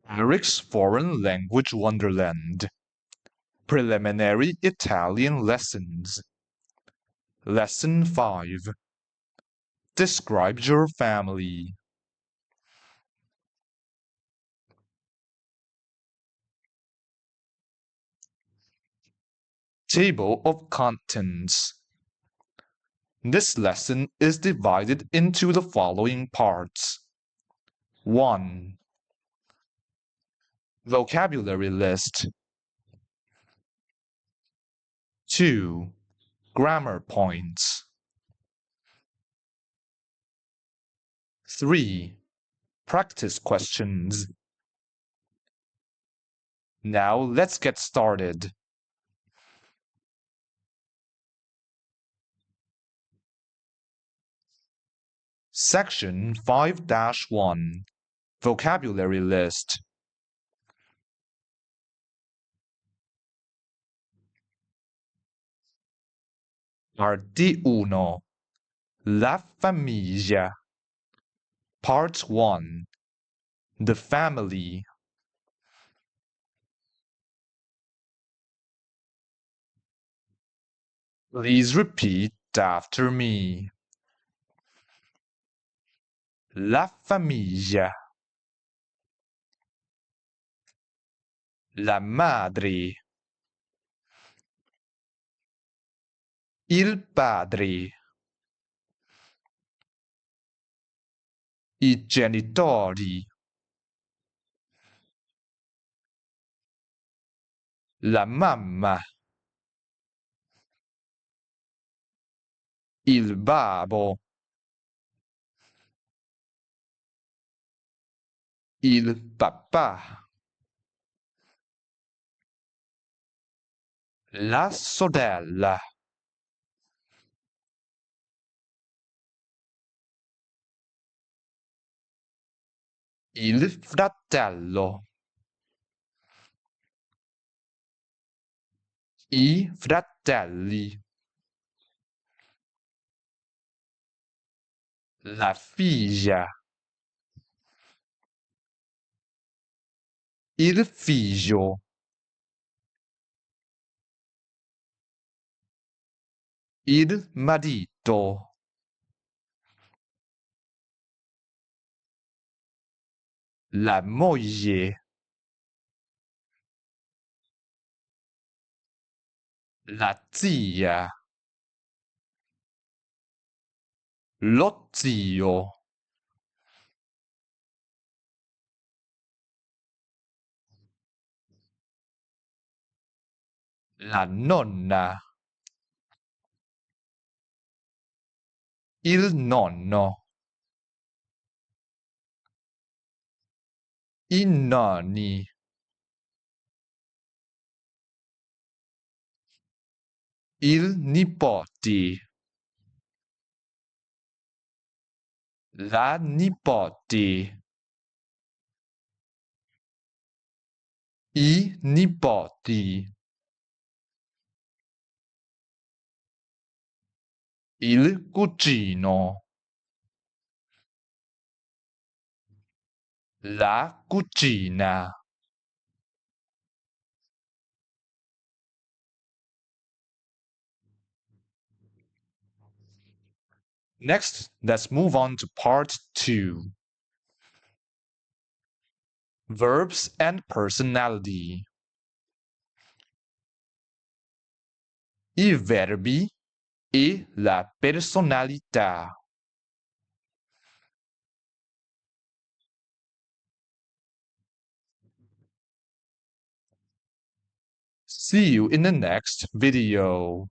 Eric's Foreign Language Wonderland. Preliminary Italian Lessons. Lesson 5. Describe your family. Table of Contents. This lesson is divided into the following parts. 1. Vocabulary list. 2. Grammar points. 3. Practice questions. Now let's get started. Section 5-1. Vocabulary list. Parte 1. La famiglia. Part 1. The family. Please repeat after me. La famiglia. La madre. Il padre. I genitori. La mamma. Il babbo. Il papà. La sorella. Il fratello. I fratelli. La figlia. Il figlio. Il marito. La moglie. La zia. Lo zio. La nonna. Il nonno. I nonni. Il nipoti. La nipoti. I nipoti. Il cugino. La cugina. Next, let's move on to part 2. Verbs and personality. I verbi e la personalità. See you in the next video.